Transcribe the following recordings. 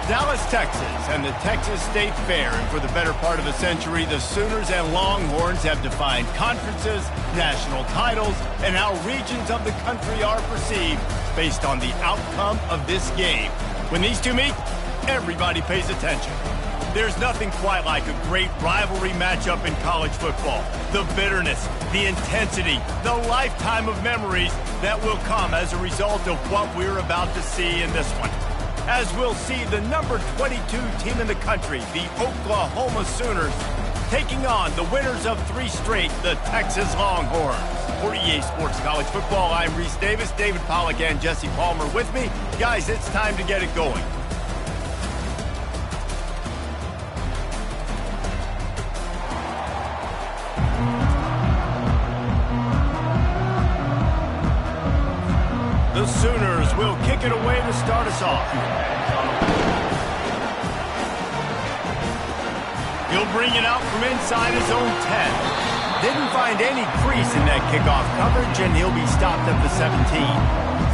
Dallas, Texas, and the Texas State Fair. And for the better part of a century, the Sooners and Longhorns have defined conferences, national titles, and how regions of the country are perceived based on the outcome of this game. When these two meet, everybody pays attention. There's nothing quite like a great rivalry matchup in college football. The bitterness, the intensity, the lifetime of memories that will come as a result of what we're about to see in this one. As we'll see the number 22 team in the country, the Oklahoma Sooners, taking on the winners of 3 straight, the Texas Longhorns. For EA Sports College Football, I'm Reese Davis, David Pollack, and Jesse Palmer with me. Guys, it's time to get it going. The Sooners will kick it away to start us off. He'll bring it out from inside his own 10. Didn't find any crease in that kickoff coverage, and he'll be stopped at the 17.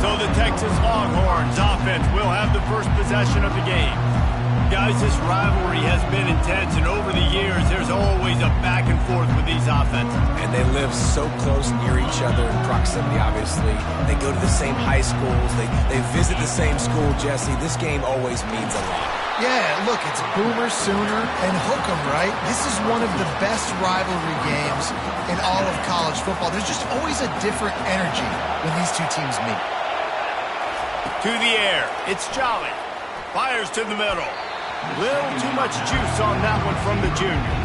So the Texas Longhorns offense will have the first possession of the game. Guys, this rivalry has been intense, and over the years, there's always a back and forth with these offenses. And they live so close near each other in proximity, obviously. They go to the same high schools. They visit the same school, Jesse. This game always means a lot. Yeah, look, it's Boomer, Sooner, and Hook'em, right? This is one of the best rivalry games in all of college football. There's just always a different energy when these two teams meet. To the air, it's Jolly. Fires to the middle. Little too much juice on that one from the junior.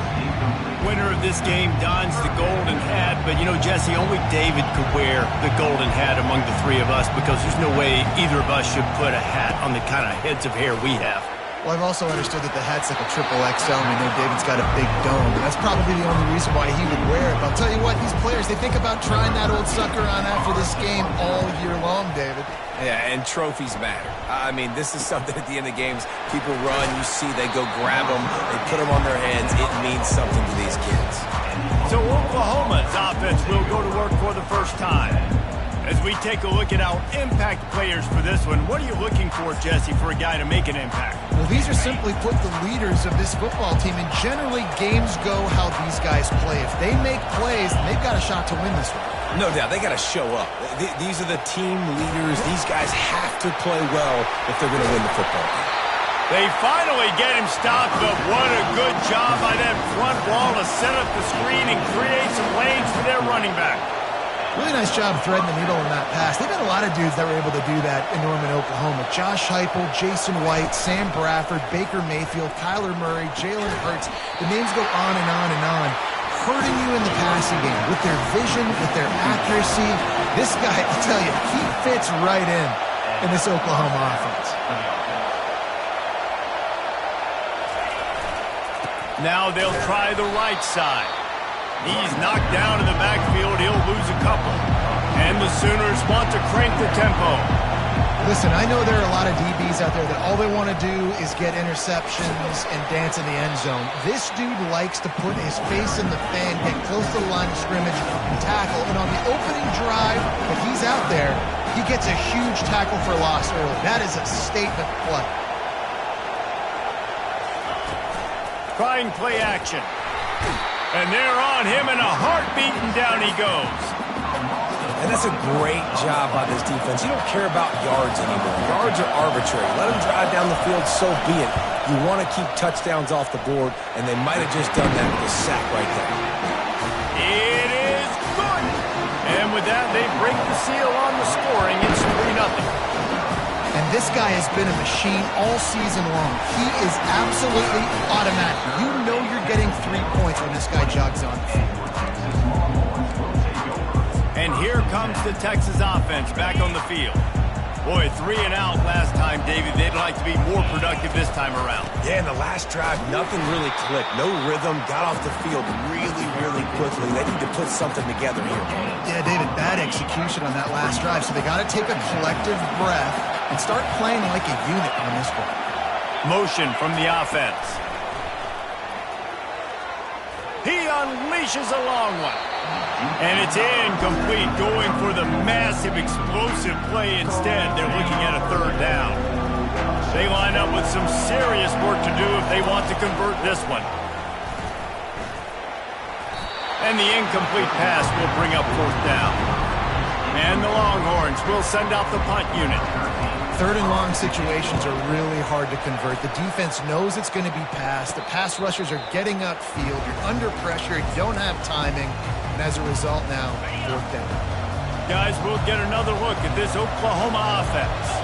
Winner of this game dons the golden hat, but you know, Jesse, only David could wear the golden hat among the 3 of us because there's no way either of us should put a hat on the kind of heads of hair we have. Well, I've also understood that the hat's like a triple XL, and we know David's got a big dome, and that's probably the only reason why he would wear it. But I'll tell you what, these players, they think about trying that old sucker on after this game all year long, David. Yeah, and trophies matter. I mean, this is something at the end of games. People run, you see, they go grab them, they put them on their heads. It means something to these kids. So Oklahoma's offense will go to work for the first time. As we take a look at our impact players for this one, what are you looking for, Jesse, for a guy to make an impact? Well, these are simply put the leaders of this football team, and generally games go how these guys play. If they make plays, then they've got a shot to win this one. No doubt, they got to show up. These are the team leaders. These guys have to play well if they're going to win the football game. They finally get him stopped, but what a good job by that front wall to set up the screen and create some lanes for their running back. Really nice job threading the needle in that pass. They've got a lot of dudes that were able to do that in Norman, Oklahoma. Josh Heupel, Jason White, Sam Bradford, Baker Mayfield, Kyler Murray, Jalen Hurts. The names go on and on and on. Hurting you in the passing game with their vision, with their accuracy. This guy, I tell you, he fits right in this Oklahoma offense. Now they'll try the right side. He's knocked down in the backfield. He'll lose a couple. And the Sooners want to crank the tempo. Listen, I know there are a lot of DBs out there that all they want to do is get interceptions and dance in the end zone. This dude likes to put his face in the fan, get close to the line of scrimmage, and tackle. And on the opening drive that he's out there, he gets a huge tackle for loss early. That is a statement play. Trying play action. And they're on him in a heartbeat, and down he goes. And that's a great job by this defense. You don't care about yards anymore. Yards are arbitrary. Let them drive down the field, so be it. You want to keep touchdowns off the board, and they might have just done that with a sack right there. It is good. And with that, they break the seal on the scoring. It's 3-0. And this guy has been a machine all season long. He is absolutely automatic. You know you're getting 3 points when this guy jogs on the field. And here comes the Texas offense back on the field. Boy, 3 and out last time, David. They'd like to be more productive this time around. Yeah, in the last drive, nothing really clicked. No rhythm, got off the field really quickly. They need to put something together here. Yeah, David, bad execution on that last drive. So they got to take a collective breath and start playing like a unit on this one. Motion from the offense. He unleashes a long one. And it's incomplete, going for the massive explosive play instead. They're looking at a 3rd down. They line up with some serious work to do if they want to convert this one. And the incomplete pass will bring up 4th down. And the Longhorns will send out the punt unit. 3rd and long situations are really hard to convert. The defense knows it's going to be passed. The pass rushers are getting upfield. You're under pressure. You don't have timing. And as a result now, 4th down. Guys, we'll get another look at this Oklahoma offense.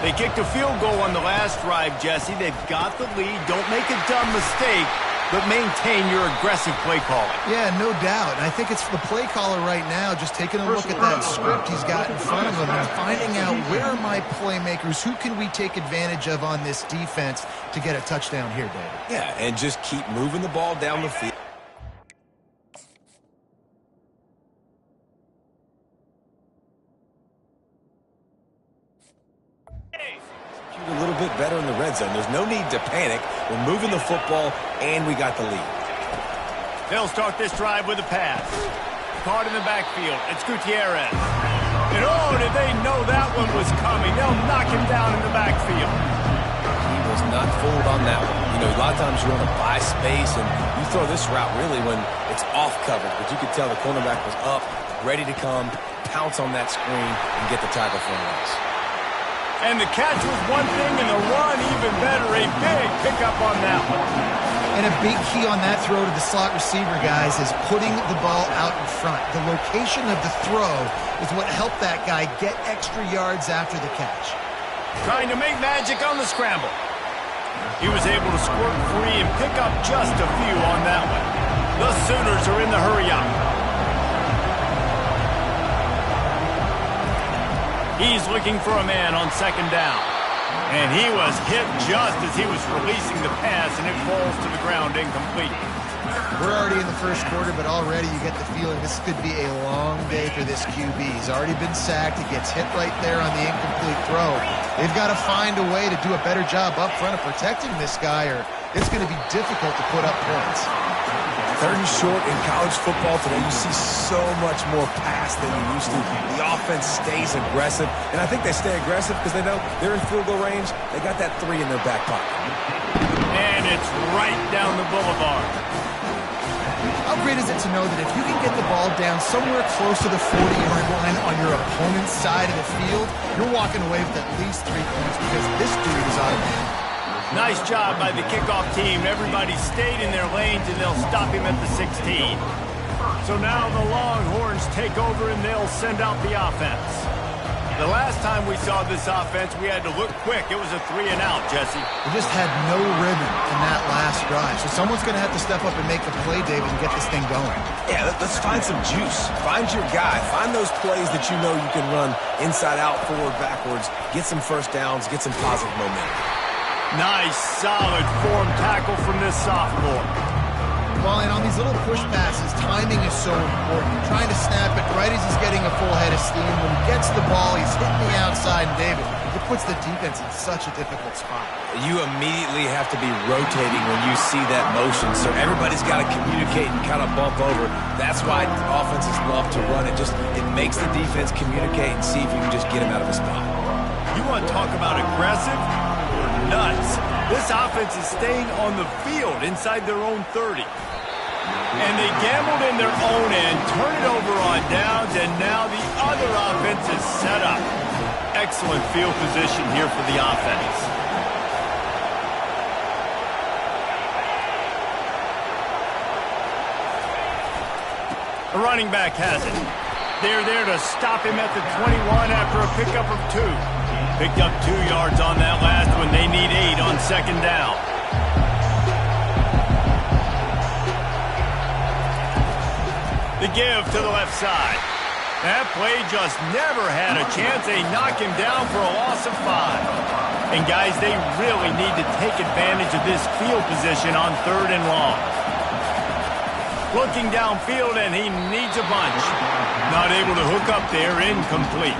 They kicked a field goal on the last drive, Jesse. They've got the lead. Don't make a dumb mistake, but maintain your aggressive play calling. Yeah, no doubt. And I think it's the play caller right now just taking a look at that script he's got in front of him and finding out where are my playmakers, who can we take advantage of on this defense to get a touchdown here, David. Yeah, and just keep moving the ball down the field. A little bit better in the red zone. There's no need to panic. We're moving the football, and we got the lead. They'll start this drive with a pass. Caught in the backfield. It's Gutierrez. And oh, did they know that one was coming? They'll knock him down in the backfield. He was not fooled on that one. You know, a lot of times you want to buy space, and you throw this route really when it's off coverage. But you could tell the cornerback was up, ready to come, pounce on that screen, and get the tackle for us. And the catch was one thing, and the run even better. A big pickup on that one. And a big key on that throw to the slot receiver, guys, is putting the ball out in front. The location of the throw is what helped that guy get extra yards after the catch. Trying to make magic on the scramble. He was able to squirt free and pick up just a few on that one. The Sooners are in the hurry-up. He's looking for a man on 2nd down. And he was hit just as he was releasing the pass, and it falls to the ground incomplete. We're already in the first quarter, but already you get the feeling this could be a long day for this QB. He's already been sacked. He gets hit right there on the incomplete throw. They've got to find a way to do a better job up front of protecting this guy, or it's going to be difficult to put up points. 3rd and short in college football today, you see so much more pass than you used to. The offense stays aggressive, and I think they stay aggressive because they know they're in field goal range. They got that 3 in their back pocket. And it's right down the boulevard. How great is it to know that if you can get the ball down somewhere close to the 40-yard line on your opponent's side of the field, you're walking away with at least 3 points because this dude is automatic. Nice job by the kickoff team. Everybody stayed in their lanes, and they'll stop him at the 16. So now the Longhorns take over, and they'll send out the offense. The last time we saw this offense, we had to look quick. It was a 3-and-out, Jesse. They just had no rhythm in that last drive. So someone's going to have to step up and make a play, David, and get this thing going. Yeah, let's find some juice. Find your guy. Find those plays that you know you can run inside out, forward, backwards. Get some first downs. Get some positive momentum. Nice, solid form tackle from this sophomore. Well, and on these little push passes, timing is so important. Trying to snap it right as he's getting a full head of steam. When he gets the ball, he's hitting the outside, and David, it puts the defense in such a difficult spot. You immediately have to be rotating when you see that motion, so everybody's got to communicate and kind of bump over. That's why offenses love to run it. It makes the defense communicate and see if you can just get him out of a spot. You want to talk about aggressive? Nuts. This offense is staying on the field inside their own 30. And they gambled in their own end, turn it over on downs, and now the other offense is set up. Excellent field position here for the offense. The running back has it. They're there to stop him at the 21 after a pickup of 2. Picked up 2 yards on that last one. They need 8 on 2nd down. The give to the left side. That play just never had a chance. They knock him down for a loss of 5. And guys, they really need to take advantage of this field position on 3rd and long. Looking downfield, and he needs a bunch. Not able to hook up there, incomplete.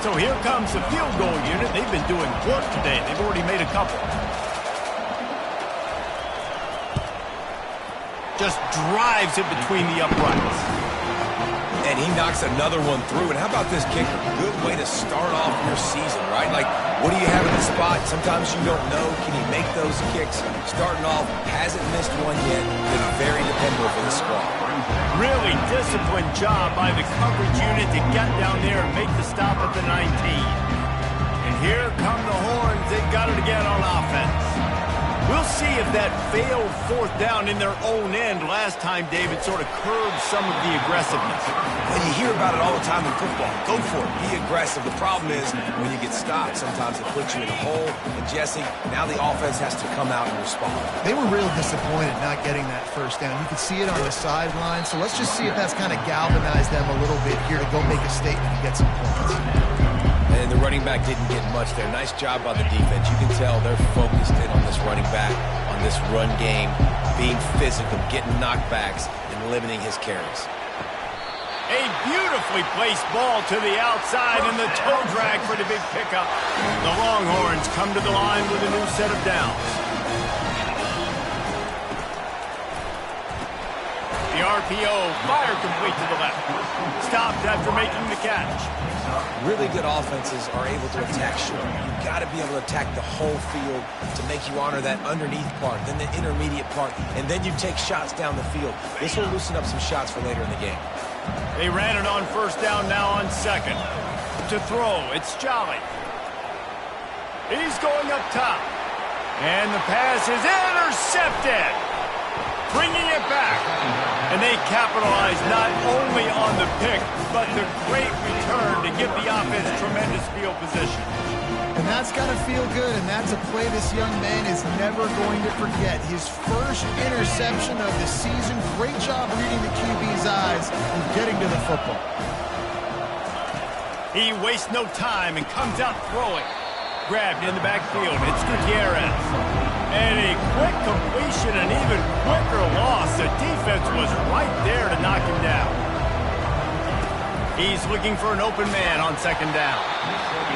So here comes the field goal unit. They've been doing work today. They've already made a couple. Just drives it between the uprights. And he knocks another one through. And how about this kicker? Good way to start off your season, right? Like, what do you have in the spot? Sometimes you don't know. Can he make those kicks? Starting off, hasn't missed one yet. Been very dependable for the squad. Really disciplined job by the coverage unit to get down there and make the stop at the 19. And here come the horns. They've got it again on offense. We'll see if that failed fourth down in their own end last time, David, sort of curbed some of the aggressiveness. Well, you hear about it all the time in football. Go for it. Be aggressive. The problem is when you get stopped, sometimes it puts you in a hole. And, Jesse, now the offense has to come out and respond. They were real disappointed not getting that first down. You could see it on the sideline. So let's just see if that's kind of galvanized them a little bit here to go make a statement and get some points. And the running back didn't get much there. Nice job by the defense. You can tell they're focused in on this running back, on this run game, being physical, getting knockbacks, and limiting his carries. A beautifully placed ball to the outside and the toe drag for the big pickup. The Longhorns come to the line with a new set of downs. The RPO, fire complete to the left. Stopped after making the catch. Really good offenses are able to attack short. You've got to be able to attack the whole field to make you honor that underneath part, then the intermediate part, and then you take shots down the field. This will loosen up some shots for later in the game. They ran it on first down, now on second. To throw, it's Jolly. He's going up top. And the pass is intercepted. Bringing it back. And they capitalize not only on the pick, but the great return to give the offense tremendous field position. And that's got to feel good, and that's a play this young man is never going to forget. His first interception of the season. Great job reading the QB's eyes and getting to the football. He wastes no time and comes out throwing. Grabbed in the backfield. It's Gutierrez. And a quick completion, an even quicker loss. The defense was right there to knock him down. He's looking for an open man on second down.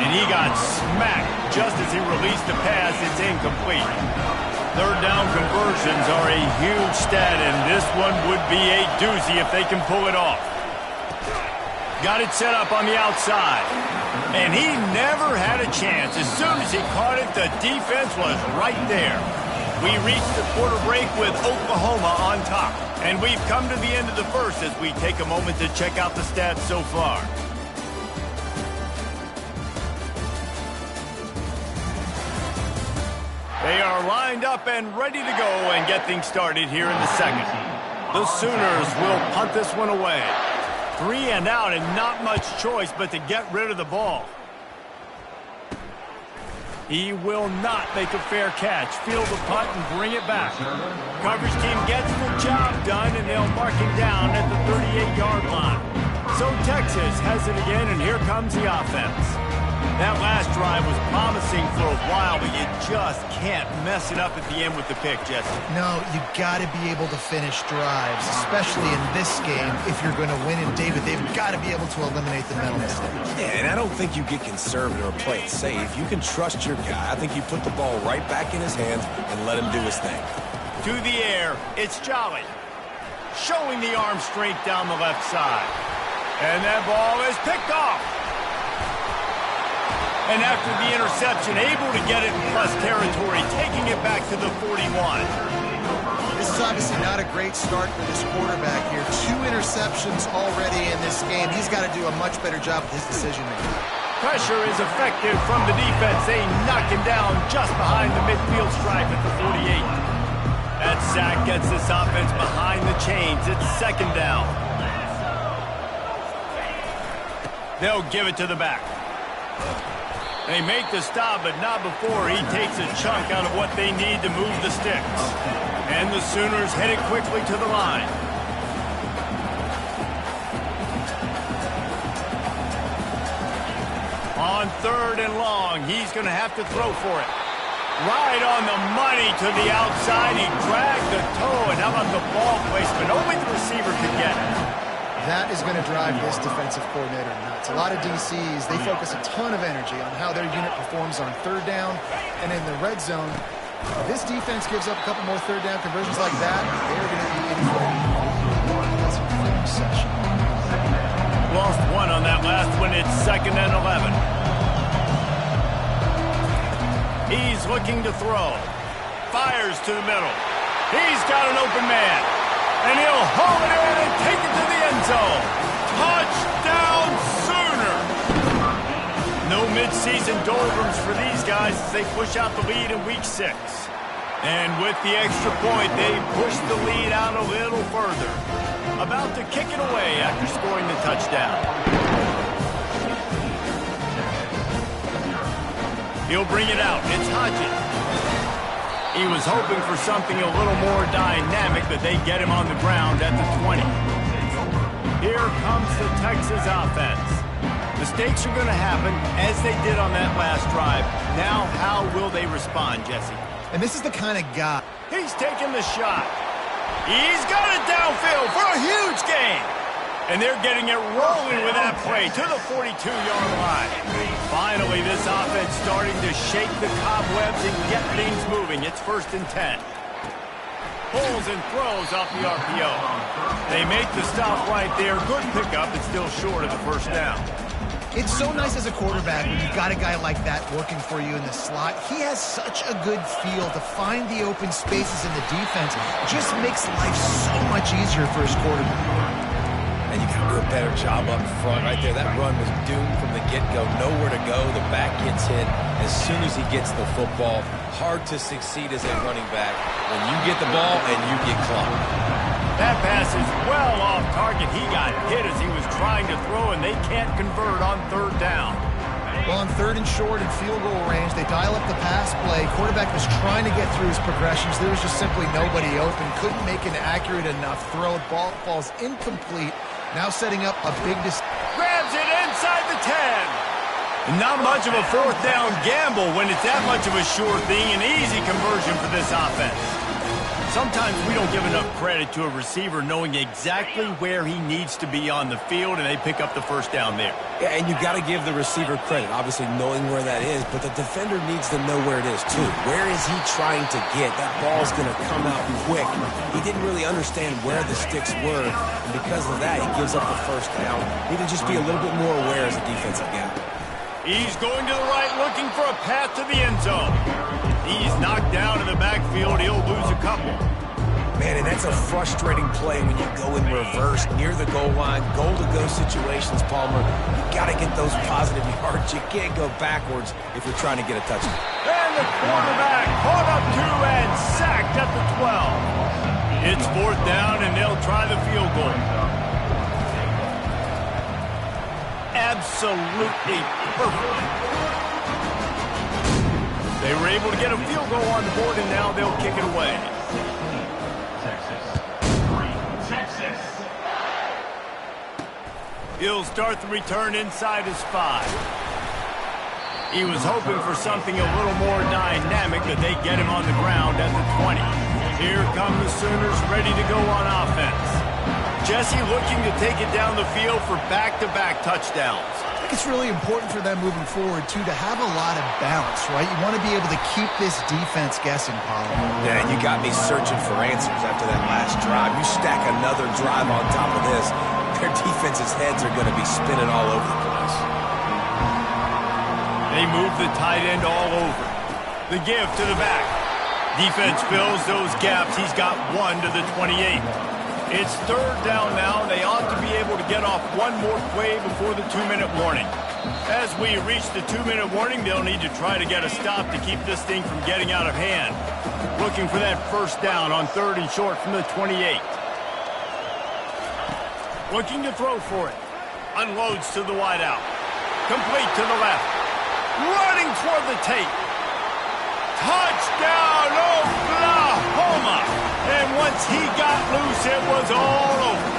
And he got smacked just as he released the pass. It's incomplete. Third down conversions are a huge stat, and this one would be a doozy if they can pull it off. Got it set up on the outside. And he never had a chance. As soon as he caught it, the defense was right there. We reached the quarter break with Oklahoma on top. And we've come to the end of the first as we take a moment to check out the stats so far. They are lined up and ready to go and get things started here in the second. The Sooners will punt this one away. 3 and out and not much choice but to get rid of the ball. He will not make a fair catch. Field the punt and bring it back. Coverage team gets the job done and they'll mark him down at the 38-yard line. So Texas has it again, and here comes the offense. That last drive was promising for a while, but you just can't mess it up at the end with the pick, Jesse. No, you got to be able to finish drives, especially in this game. If you're going to win, and David, they've got to be able to eliminate the mental mistakes. Yeah, and I don't think you get conservative or play it safe. You can trust your guy. I think you put the ball right back in his hands and let him do his thing. To the air, it's Jolly. Showing the arm strength down the left side. And that ball is picked off. And after the interception, able to get it in plus territory, taking it back to the 41. This is obviously not a great start for this quarterback here. 2 interceptions already in this game. He's got to do a much better job with his decision-making. Pressure is effective from the defense. They knock him down just behind the midfield stripe at the 48. That sack gets this offense behind the chains. It's second down. They'll give it to the back. They make the stop, but not before he takes a chunk out of what they need to move the sticks. And the Sooners headed quickly to the line. On third and long, he's going to have to throw for it. Right on the money to the outside. He dragged the toe, and how about the ball placement? Only the receiver could get it. That is going to drive this defensive coordinator nuts. A lot of DCs, they focus a ton of energy on how their unit performs on third down and in the red zone. If this defense gives up a couple more third down conversions like that, they're going to be in for a that's a quick session. last when it's 2nd and 11. He's looking to throw. Fires to the middle. He's got an open man. And he'll haul it in and take it to the end zone. Touchdown Sooner! No midseason doldrums for these guys as they push out the lead in Week 6. And with the extra point, they push the lead out a little further. About to kick it away after scoring the touchdown. He'll bring it out. It's Hodges. He was hoping for something a little more dynamic, but they get him on the ground at the 20. Here comes the Texas offense. Mistakes are going to happen, as they did on that last drive. Now, how will they respond, Jesse? And this is the kind of guy. He's taking the shot. He's got it downfield for a huge gain. And they're getting it rolling with that play to the 42-yard line. Finally, this offense starting to shake the cobwebs and get things moving. It's 1st and 10. Pulls and throws off the RPO. They make the stop right there. Good pickup. It's still short of the 1st down. It's so nice as a quarterback when you've got a guy like that working for you in the slot. He has such a good feel to find the open spaces in the defense. Just makes life so much easier for his quarterback. And you can do a better job up front right there. That run was doomed from the get-go. Nowhere to go. The back gets hit as soon as he gets the football. Hard to succeed as a running back when you get the ball and you get clocked. That pass is well off target. He got hit as he was trying to throw, and they can't convert on 3rd down. Well, on 3rd and short and field goal range, they dial up the pass play. Quarterback was trying to get through his progressions. There was just simply nobody open. Couldn't make an accurate enough throw. Ball falls incomplete. Now setting up a big grabs it inside the 10. Not much of a 4th down gamble when it's that much of a sure thing. An easy conversion for this offense. Sometimes we don't give enough credit to a receiver knowing exactly where he needs to be on the field, and they pick up the 1st down there. Yeah, and you got to give the receiver credit, obviously knowing where that is, but the defender needs to know where it is too. Where is he trying to get? That ball's going to come out quick. He didn't really understand where the sticks were, and because of that, he gives up the 1st down. Need to just be a little bit more aware as a defensive guy. He's going to the right, looking for a path to the end zone. He's knocked down in the backfield. He'll lose a couple. Man, and that's a frustrating play when you go in reverse near the goal line, goal-to-go situations, Palmer. You got to get those positive yards. You can't go backwards if you're trying to get a touchdown. And the quarterback caught up to and sacked at the 12. It's 4th down, and they'll try the field goal. Absolutely perfect. They were able to get a field goal on the board, and now they'll kick it away. Texas. He'll start the return inside his 5. He was hoping for something a little more dynamic, but they get him on the ground at the 20. Here come the Sooners ready to go on offense. Jesse looking to take it down the field for back-to-back touchdowns. I think it's really important for them moving forward, too, to have a lot of balance, right? You want to be able to keep this defense guessing, Paul. Yeah, and you got me searching for answers after that last drive. You stack another drive on top of this, their defense's heads are going to be spinning all over the place. They move the tight end all over. The give to the back. Defense fills those gaps. He's got 1 to the 28. It's 3rd down now. They ought to be able to get off one more play before the 2-minute warning. As we reach the 2-minute warning, they'll need to try to get a stop to keep this thing from getting out of hand. Looking for that 1st down on 3rd and short from the 28. Looking to throw for it. Unloads to the wideout. Complete to the left. Running toward the tape. Touchdown, Oklahoma! And once he got loose, it was all over.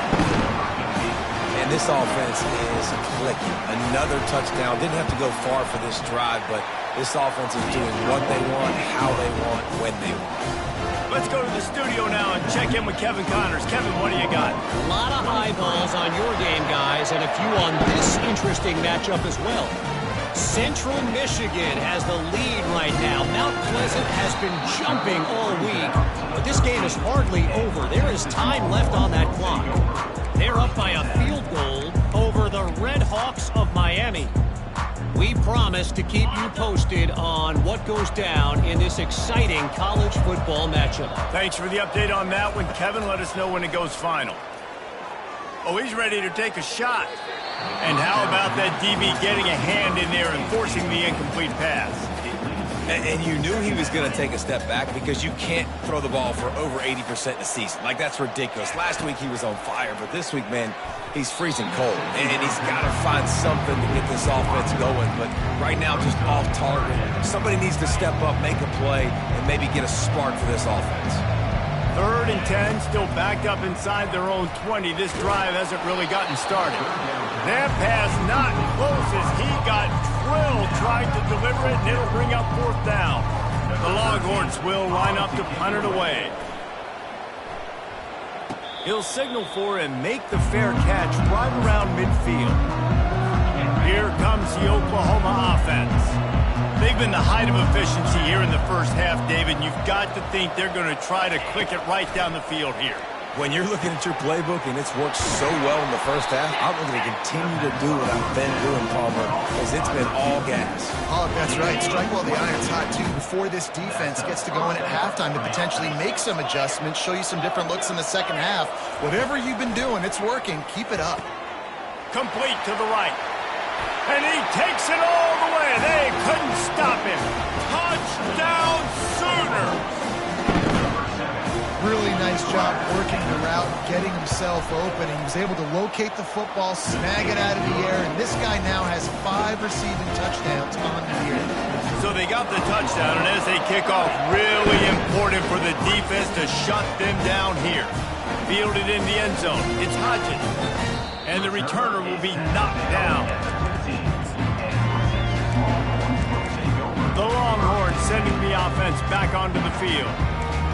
And this offense is clicking. Another touchdown. Didn't have to go far for this drive, but this offense is doing what they want, how they want, when they want. Let's go to the studio now and check in with Kevin Connors. Kevin, what do you got? A lot of eyeballs on your game, guys, and a few on this interesting matchup as well. Central Michigan has the lead right now. Mount Pleasant has been jumping all week, but this game is hardly over. There is time left on that clock. They're up by a field goal over the Red Hawks of We promise to keep you posted on what goes down in this exciting college football matchup. Thanks for the update on that one, Kevin. Let us know when it goes final. Oh, he's ready to take a shot. And how about that DB getting a hand in there and forcing the incomplete pass? And you knew he was going to take a step back because you can't throw the ball for over 80% in a season. Like, that's ridiculous. Last week he was on fire, but this week, man, he's freezing cold. And he's got to find something to get this offense going. But right now, just off target. Somebody needs to step up, make a play, and maybe get a spark for this offense. 3rd and 10, still backed up inside their own 20. This drive hasn't really gotten started. That pass not close as he got drilled trying to deliver it, and it'll bring up 4th down. The Longhorns will line up to punt it away. He'll signal for and make the fair catch right around midfield. Here comes the Oklahoma offense. They've been the height of efficiency here in the first half, David. And you've got to think they're going to try to click it right down the field here. When you're looking at your playbook and it's worked so well in the first half, I'm going to continue to do what I've been doing, Palmer, because it's been all gas. Oh, that's right. Strike while the iron's hot, too, before this defense gets to go in at halftime to potentially make some adjustments, show you some different looks in the second half. Whatever you've been doing, it's working. Keep it up. Complete to the right. And he takes it all the way. They couldn't stop him. Touchdown Sooners! Really nice job working the route, getting himself open. He was able to locate the football, snag it out of the air, and this guy now has 5 receiving touchdowns on the year. So they got the touchdown, and as they kick off, really important for the defense to shut them down here. Fielded in the end zone. It's Hodges. And the returner will be knocked down. The Longhorns sending the offense back onto the field.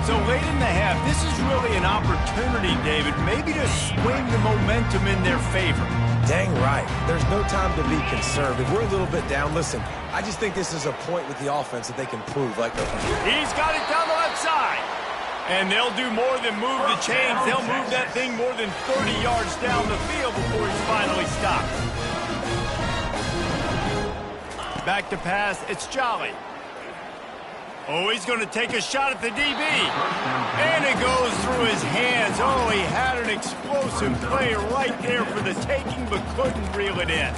So late in the half, this is really an opportunity, David, maybe to swing the momentum in their favor. Dang right. There's no time to be concerned. If we're a little bit down, listen, I just think this is a point with the offense that they can prove. He's got it down the left side. And they'll do more than move the chains. They'll move that thing more than 30 yards down the field before he's finally stopped. Back to pass, it's Jolly. Oh, he's going to take a shot at the DB. And it goes through his hands. Oh, he had an explosive play right there for the taking, but couldn't reel it in.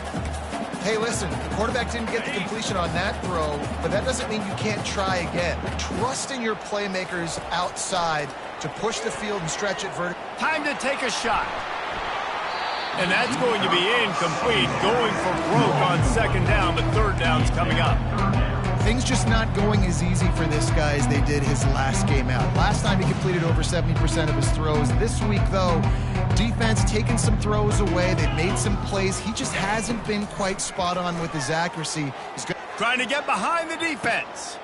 Hey, listen, the quarterback didn't get the completion on that throw, but that doesn't mean you can't try again. Trust in your playmakers outside to push the field and stretch it vertically. Time to take a shot. And that's going to be incomplete. Going for broke on 2nd down, but 3rd down's coming up. Things just not going as easy for this guy as they did his last game out. Last time he completed over 70% of his throws. This week, though, defense taking some throws away. They've made some plays. He just hasn't been quite spot on with his accuracy. He's trying to get behind the defense.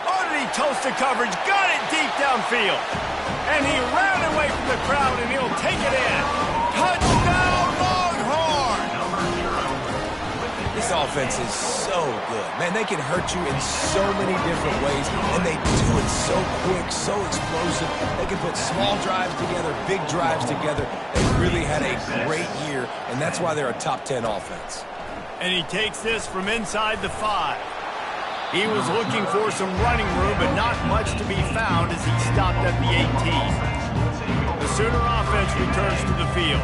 Oh, did he toast the coverage? Got it deep downfield. And he ran away from the crowd, and he'll take it in. Touchdown, Longhorn! This offense is so good. Man, they can hurt you in so many different ways, and they do it so quick, so explosive. They can put small drives together, big drives together. They really had a great year, and that's why they're a top 10 offense. And he takes this from inside the 5. He was looking for some running room, but not much to be found as he stopped at the 18. The Sooner offense returns to the field.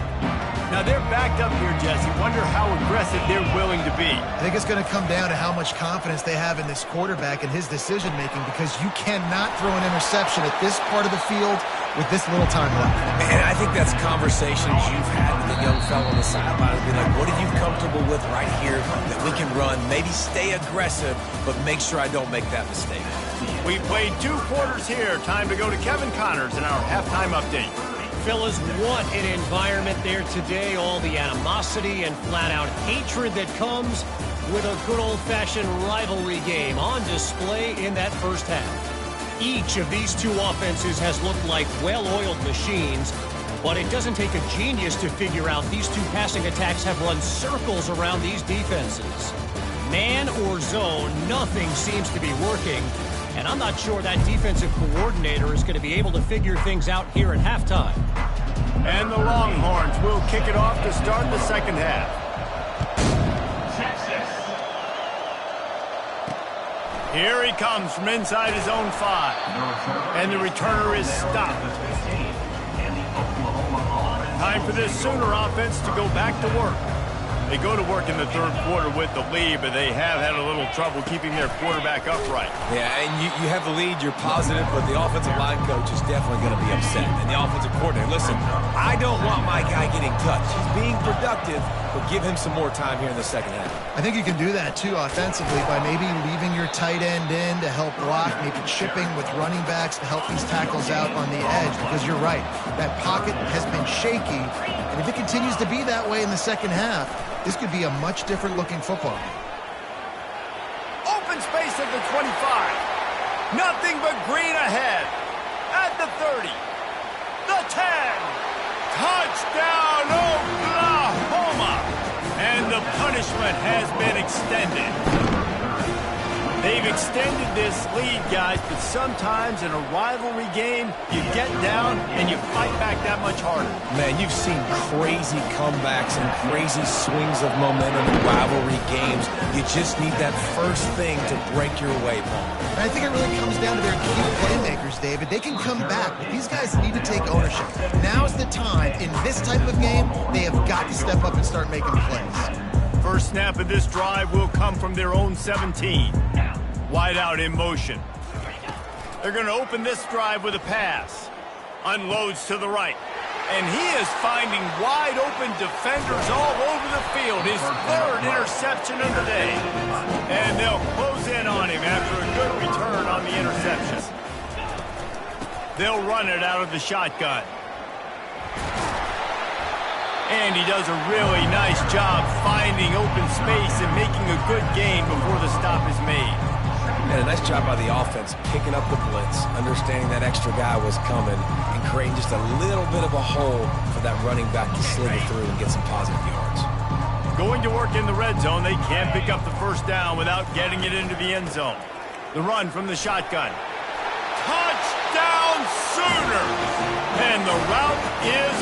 Now, they're backed up here, Jesse. Wonder how aggressive they're willing to be. I think it's going to come down to how much confidence they have in this quarterback and his decision-making, because you cannot throw an interception at this part of the field with this little time left. And I think that's conversations you've had with the young fellow on the sideline. Be like, what are you comfortable with right here that we can run? Maybe stay aggressive, but make sure I don't make that mistake. We played 2 quarters here. Time to go to Kevin Connors in our halftime update. Fellas, what an environment there today. All the animosity and flat-out hatred that comes with a good old-fashioned rivalry game on display in that first half. Each of these 2 offenses has looked like well-oiled machines, but it doesn't take a genius to figure out these 2 passing attacks have run circles around these defenses. Man or zone, nothing seems to be working. And I'm not sure that defensive coordinator is going to be able to figure things out here at halftime. And the Longhorns will kick it off to start the second half. Here he comes from inside his own 5. And the returner is stopped. Time for this Sooner offense to go back to work. They go to work in the third quarter with the lead, but they have had a little trouble keeping their quarterback upright. Yeah, and you have the lead, you're positive, but the offensive line coach is definitely going to be upset. And the offensive coordinator, listen, I don't want my guy getting touched. He's being productive, but give him some more time here in the second half. I think you can do that, too, offensively, by maybe leaving your tight end in to help block, maybe chipping with running backs to help these tackles out on the edge, because you're right. That pocket has been shaky, and if it continues to be that way in the second half, this could be a much different-looking football game. Open space at the 25. Nothing but green ahead. At the 30. The 10. Touchdown, Oklahoma. And the punishment has been extended. They've extended this lead, guys, but sometimes in a rivalry game, you get down and you fight back that much harder. Man, you've seen crazy comebacks and crazy swings of momentum in rivalry games. You just need that first thing to break your way, Paul. And I think it really comes down to their key playmakers, David. They can come back, but these guys need to take ownership. Now's the time. In this type of game, they have got to step up and start making plays. First snap of this drive will come from their own 17. Wide out in motion. They're going to open this drive with a pass. Unloads to the right. And he is finding wide open defenders all over the field. His third interception of the day. And they'll close in on him after a good return on the interception. They'll run it out of the shotgun. And he does a really nice job finding open space and making a good gain before the stop is made. And a nice job by the offense picking up the blitz, understanding that extra guy was coming, and creating just a little bit of a hole for that running back to slither through and get some positive yards. Going to work in the red zone, they can't pick up the first down without getting it into the end zone. The run from the shotgun. Touchdown Sooners! And the route is